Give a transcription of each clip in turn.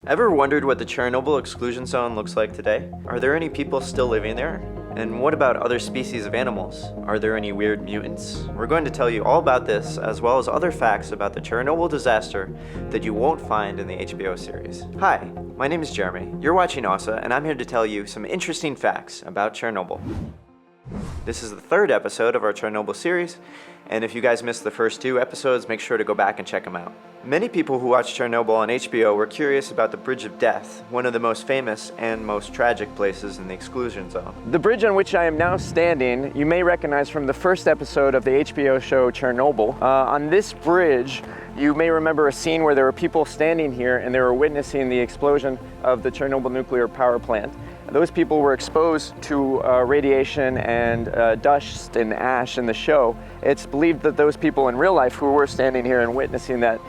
Ever wondered what the Chernobyl exclusion zone looks like today? Are there any people still living there? And what about other species of animals? Are there any weird mutants? We're going to tell you all about this, as well as other facts about the Chernobyl disaster that you won't find in the HBO series. Hi, my name is Jeremy. You're watching OSSA, and I'm here to tell you some interesting facts about Chernobyl. This is the third episode of our Chernobyl series, and if you guys missed the first two episodes, make sure to go back and check them out. Many people who watched Chernobyl on HBO were curious about the Bridge of Death, one of the most famous and most tragic places in the exclusion zone. The bridge on which I am now standing, you may recognize from the first episode of the HBO show Chernobyl. On this bridge, you may remember a scene where there were people standing here and they were witnessing the explosion of the Chernobyl nuclear power plant. Those people were exposed to radiation and dust and ash in the show. It's believed that those people in real life who were standing here and witnessing that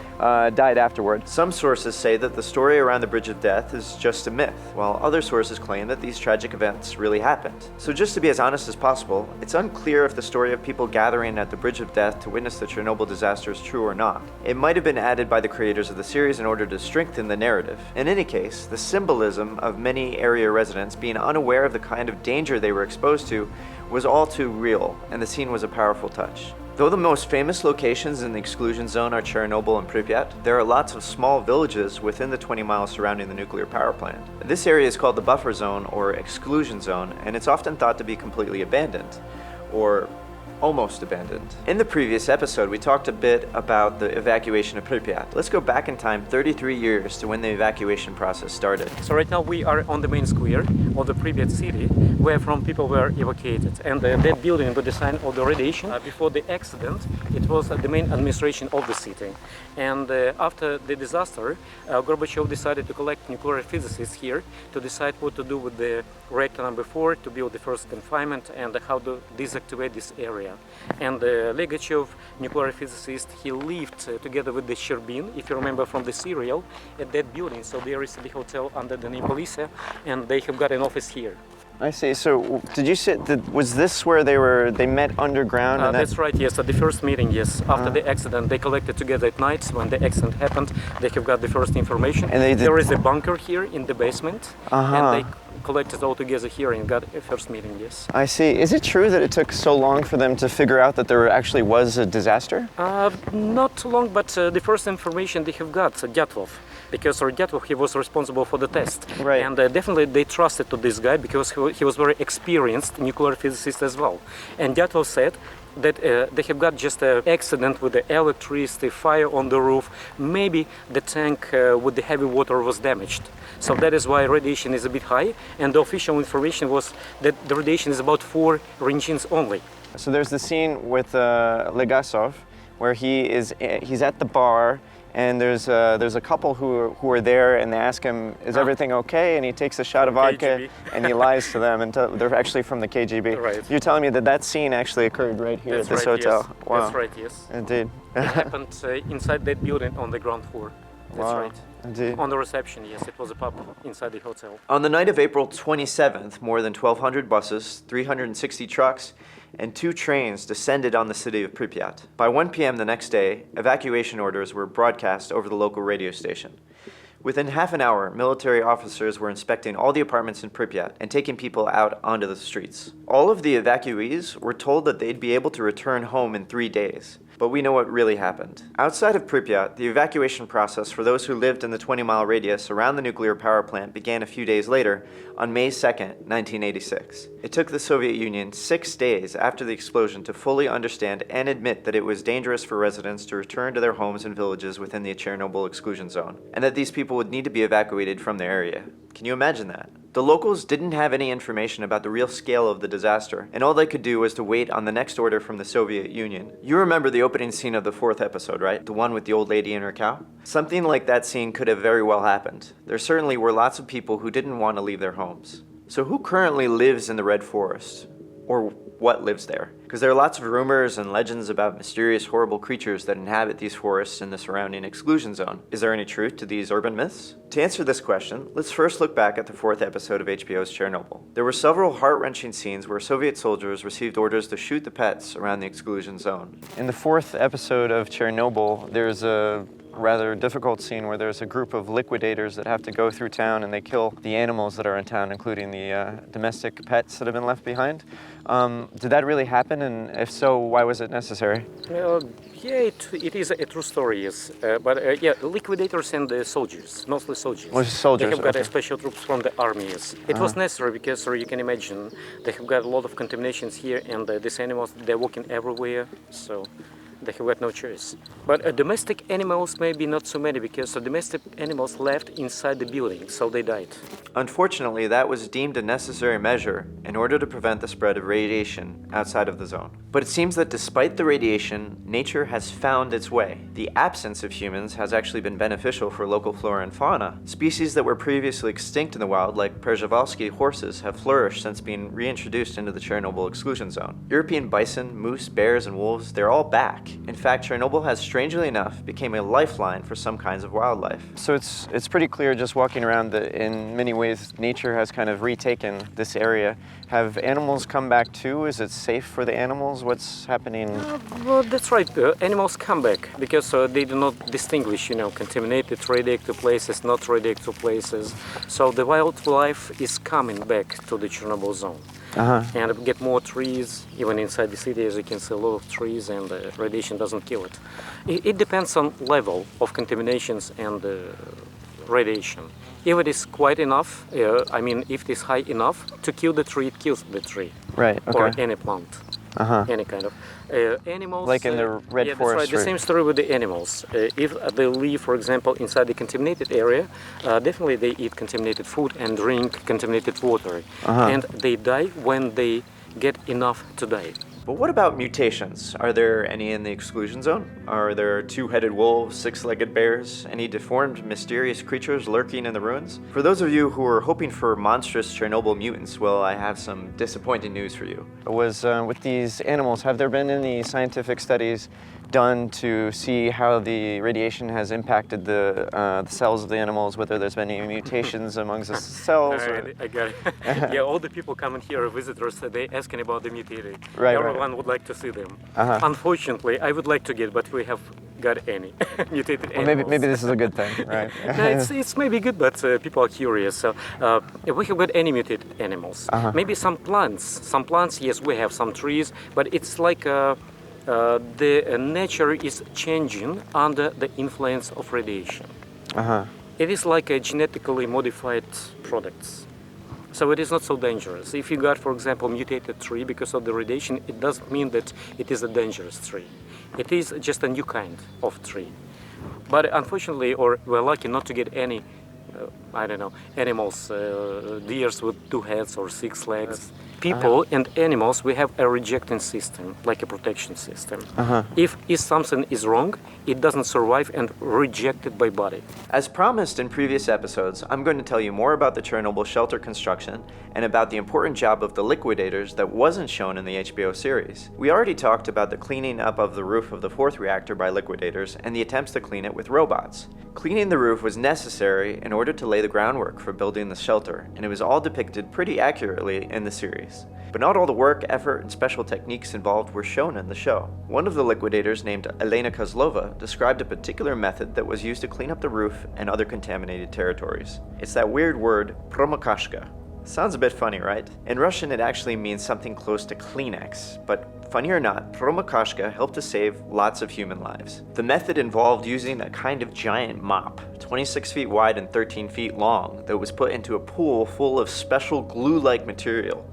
died afterward. Some sources say that the story around the Bridge of Death is just a myth, while other sources claim that these tragic events really happened. So just to be as honest as possible, it's unclear if the story of people gathering at the Bridge of Death to witness the Chernobyl disaster is true or not. It might have been added by the creators of the series in order to strengthen the narrative. In any case, the symbolism of many area residents being unaware of the kind of danger they were exposed to was all too real, and the scene was a powerful touch. Though the most famous locations in the exclusion zone are Chernobyl and Pripyat, there are lots of small villages within the 20 miles surrounding the nuclear power plant. This area is called the buffer zone or exclusion zone, and it's often thought to be completely abandoned, or almost abandoned. In the previous episode, we talked a bit about the evacuation of Pripyat. Let's go back in time 33 years to when the evacuation process started. So right now we are on the main square of the Pripyat city, where from people were evacuated. And that building was designed of the radiation. Before the accident, it was the main administration of the city. And after the disaster, Gorbachev decided to collect nuclear physicists here to decide what to do with the reactor number 4 to build the first confinement and how to deactivate this area. And Legachev, nuclear physicist, he lived together with the Sherbin, if you remember from the serial, at that building. So there is the hotel under the name Polisa, and they have got an office here. I see. So, did you say that was this where they met underground? And that's right. Yes, at the first meeting. Yes, after the accident, they collected together at night. When the accident happened, they have got the first information. And there is a bunker here in the basement, and they collected all together here and got a first meeting. Yes. I see. Is it true that it took so long for them to figure out that there actually was a disaster? Not too long, but the first information they have got, Dyatlov. Because Dyatlov, he was responsible for the test. Right. And definitely they trusted to this guy because he was very experienced nuclear physicist as well. And Dyatlov said that they have got just an accident with the electricity, fire on the roof. Maybe the tank with the heavy water was damaged. So that is why radiation is a bit high. And the official information was that the radiation is about 4 regions only. So there's the scene with Legasov where he's at the bar. And there's a couple who are there, and they ask him, "Is everything okay?" And he takes a shot of vodka, and he lies to them, and they're actually from the KGB. Right. You're telling me that scene actually occurred right here at this hotel? Yes. Wow. That's right. Yes. Indeed. It happened inside that building on the ground floor. That's wow. right. Indeed. On the reception, yes, it was a pub inside the hotel. On the night of April 27th, more than 1,200 buses, 360 trucks, and 2 trains descended on the city of Pripyat. By 1 p.m. the next day, evacuation orders were broadcast over the local radio station. Within half an hour, military officers were inspecting all the apartments in Pripyat and taking people out onto the streets. All of the evacuees were told that they'd be able to return home in 3 days. But we know what really happened. Outside of Pripyat, the evacuation process for those who lived in the 20-mile radius around the nuclear power plant began a few days later, on May 2nd, 1986. It took the Soviet Union 6 days after the explosion to fully understand and admit that it was dangerous for residents to return to their homes and villages within the Chernobyl exclusion zone, and that these people would need to be evacuated from their area. Can you imagine that? The locals didn't have any information about the real scale of the disaster, and all they could do was to wait on the next order from the Soviet Union. You remember the opening scene of the 4th episode, right? The one with the old lady and her cow? Something like that scene could have very well happened. There certainly were lots of people who didn't want to leave their homes. So who currently lives in the Red Forest? Or what lives there? Because there are lots of rumors and legends about mysterious, horrible creatures that inhabit these forests in the surrounding exclusion zone. Is there any truth to these urban myths? To answer this question, let's first look back at the 4th episode of HBO's Chernobyl. There were several heart-wrenching scenes where Soviet soldiers received orders to shoot the pets around the exclusion zone. In the 4th episode of Chernobyl, there's a rather difficult scene where there's a group of liquidators that have to go through town and they kill the animals that are in town, including the domestic pets that have been left behind. Did that really happen? And if so, why was it necessary? Yeah, it is a true story, yes. Yeah, liquidators and soldiers, mostly soldiers. Well, soldiers, They have got okay. special troops from the army, yes. It was necessary because, you can imagine, they have got a lot of contaminations here, and these animals, they're walking everywhere, so they have got no choice. But domestic animals maybe not so many, because domestic animals left inside the building, so they died. Unfortunately, that was deemed a necessary measure in order to prevent the spread of radiation outside of the zone. But it seems that despite the radiation, nature has found its way. The absence of humans has actually been beneficial for local flora and fauna. Species that were previously extinct in the wild, like Przewalski horses, have flourished since being reintroduced into the Chernobyl exclusion zone. European bison, moose, bears, and wolves, they're all back. In fact, Chernobyl has, strangely enough, become a lifeline for some kinds of wildlife. So it's pretty clear just walking around that in many ways nature has kind of retaken this area. Have animals come back too? Is it safe for the animals? What's happening? Well, that's right. Animals come back because they do not distinguish, contaminated radioactive places, not radioactive places. So the wildlife is coming back to the Chernobyl zone. And we get more trees, even inside the city, as you can see, a lot of trees, and radiation doesn't kill it. It depends on level of contaminations and radiation. If it is quite enough, if it is high enough to kill the tree, it kills the tree. Right, okay. Or any plant. Any kind of animals. Like in the red yeah, forest. That's right. The same story with the animals. If they live, for example, inside the contaminated area, definitely they eat contaminated food and drink contaminated water, and they die when they get enough to die. But what about mutations? Are there any in the exclusion zone? Are there two-headed wolves, six-legged bears, any deformed, mysterious creatures lurking in the ruins? For those of you who are hoping for monstrous Chernobyl mutants, well, I have some disappointing news for you. With these animals, have there been any scientific studies done to see how the radiation has impacted the cells of the animals, whether there's been any mutations amongst the cells? I got it. Yeah, all the people coming here, visitors, they asking about the mutated. Right, Everyone would like to see them. Unfortunately, I would like to get, but we have got any mutated animals. Maybe this is a good thing, right? No, it's maybe good, but people are curious. So if we have got any mutated animals, maybe some plants. Some plants, yes, we have some trees, but it's like the nature is changing under the influence of radiation. It is like a genetically modified products. So it is not so dangerous. If you got, for example, mutated tree because of the radiation, it doesn't mean that it is a dangerous tree. It is just a new kind of tree. But unfortunately, or we're lucky not to get any, animals, deers with 2 heads or 6 legs. People and animals, we have a rejecting system, like a protection system. If something is wrong, it doesn't survive and rejected by body. As promised in previous episodes, I'm going to tell you more about the Chernobyl shelter construction and about the important job of the liquidators that wasn't shown in the HBO series. We already talked about the cleaning up of the roof of the 4th reactor by liquidators and the attempts to clean it with robots. Cleaning the roof was necessary in order to lay the groundwork for building the shelter, and it was all depicted pretty accurately in the series. But not all the work, effort, and special techniques involved were shown in the show. One of the liquidators, named Elena Kozlova, described a particular method that was used to clean up the roof and other contaminated territories. It's that weird word, promokashka. Sounds a bit funny, right? In Russian, it actually means something close to Kleenex, but funny or not, promokashka helped to save lots of human lives. The method involved using a kind of giant mop, 26 feet wide and 13 feet long, that was put into a pool full of special glue-like material.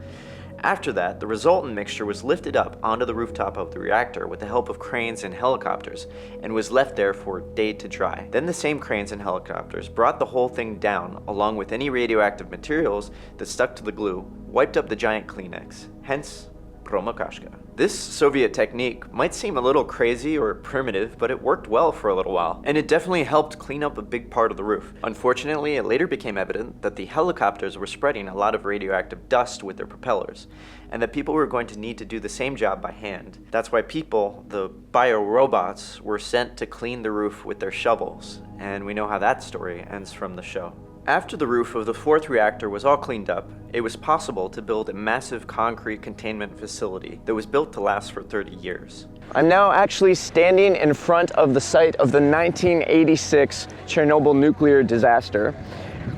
After that, the resultant mixture was lifted up onto the rooftop of the reactor with the help of cranes and helicopters and was left there for a day to dry. Then the same cranes and helicopters brought the whole thing down along with any radioactive materials that stuck to the glue, wiped up the giant Kleenex, hence promokashka. This Soviet technique might seem a little crazy or primitive, but it worked well for a little while, and it definitely helped clean up a big part of the roof. Unfortunately, it later became evident that the helicopters were spreading a lot of radioactive dust with their propellers, and that people were going to need to do the same job by hand. That's why people, the biorobots, were sent to clean the roof with their shovels, and we know how that story ends from the show. After the roof of the fourth reactor was all cleaned up, it was possible to build a massive concrete containment facility that was built to last for 30 years. I'm now actually standing in front of the site of the 1986 Chernobyl nuclear disaster.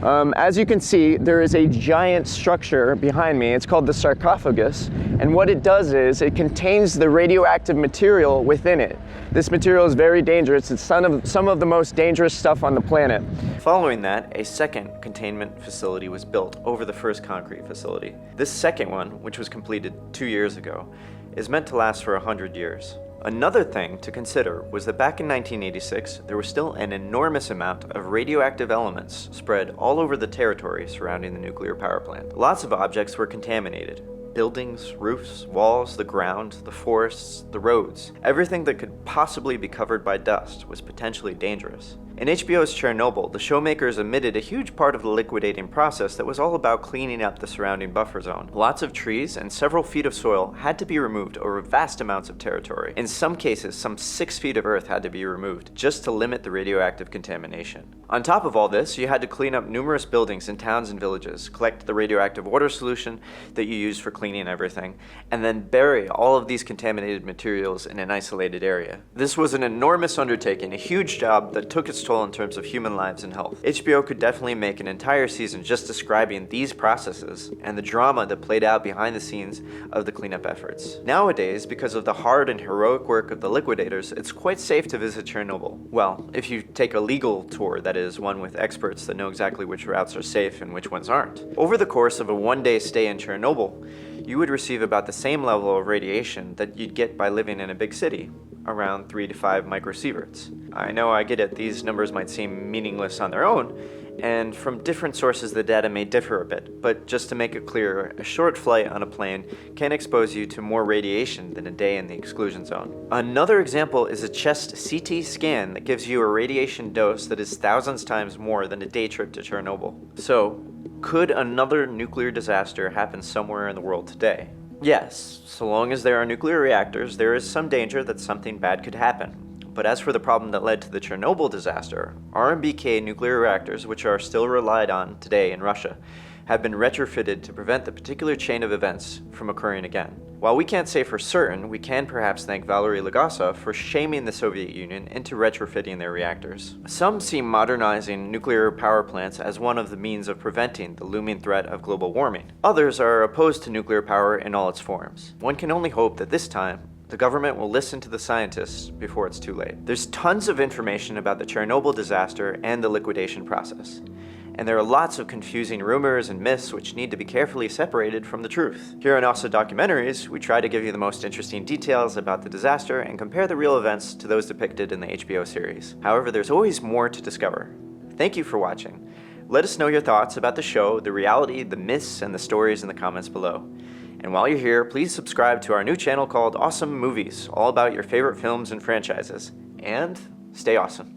As you can see, there is a giant structure behind me. It's called the sarcophagus, and what it does is it contains the radioactive material within it. This material is very dangerous. It's some of the most dangerous stuff on the planet. Following that, a second containment facility was built over the first concrete facility. This second one, which was completed 2 years ago, is meant to last for 100 years. Another thing to consider was that back in 1986, there was still an enormous amount of radioactive elements spread all over the territory surrounding the nuclear power plant. Lots of objects were contaminated. Buildings, roofs, walls, the ground, the forests, the roads. Everything that could possibly be covered by dust was potentially dangerous. In HBO's Chernobyl, the showmakers omitted a huge part of the liquidating process that was all about cleaning up the surrounding buffer zone. Lots of trees and several feet of soil had to be removed over vast amounts of territory. In some cases, some 6 feet of earth had to be removed just to limit the radioactive contamination. On top of all this, you had to clean up numerous buildings in towns and villages, collect the radioactive water solution that you use for cleaning everything, and then bury all of these contaminated materials in an isolated area. This was an enormous undertaking, a huge job that took its toll in terms of human lives and health. HBO could definitely make an entire season just describing these processes and the drama that played out behind the scenes of the cleanup efforts. Nowadays, because of the hard and heroic work of the liquidators, it's quite safe to visit Chernobyl. Well, if you take a legal tour, that is, one with experts that know exactly which routes are safe and which ones aren't. Over the course of a one-day stay in Chernobyl, you would receive about the same level of radiation that you'd get by living in a big city, around 3 to 5 microsieverts. I know, I get it, these numbers might seem meaningless on their own, and from different sources the data may differ a bit, but just to make it clear, a short flight on a plane can expose you to more radiation than a day in the exclusion zone. Another example is a chest CT scan that gives you a radiation dose that is thousands times more than a day trip to Chernobyl. So, could another nuclear disaster happen somewhere in the world today? Yes, so long as there are nuclear reactors, there is some danger that something bad could happen. But as for the problem that led to the Chernobyl disaster, RMBK nuclear reactors, which are still relied on today in Russia, have been retrofitted to prevent the particular chain of events from occurring again. While we can't say for certain, we can perhaps thank Valery Legasov for shaming the Soviet Union into retrofitting their reactors. Some see modernizing nuclear power plants as one of the means of preventing the looming threat of global warming. Others are opposed to nuclear power in all its forms. One can only hope that this time, the government will listen to the scientists before it's too late. There's tons of information about the Chernobyl disaster and the liquidation process. And there are lots of confusing rumors and myths which need to be carefully separated from the truth. Here on OSSA Documentaries, we try to give you the most interesting details about the disaster and compare the real events to those depicted in the HBO series. However, there's always more to discover. Thank you for watching. Let us know your thoughts about the show, the reality, the myths, and the stories in the comments below. And while you're here, please subscribe to our new channel called Awesome Movies, all about your favorite films and franchises. And stay awesome.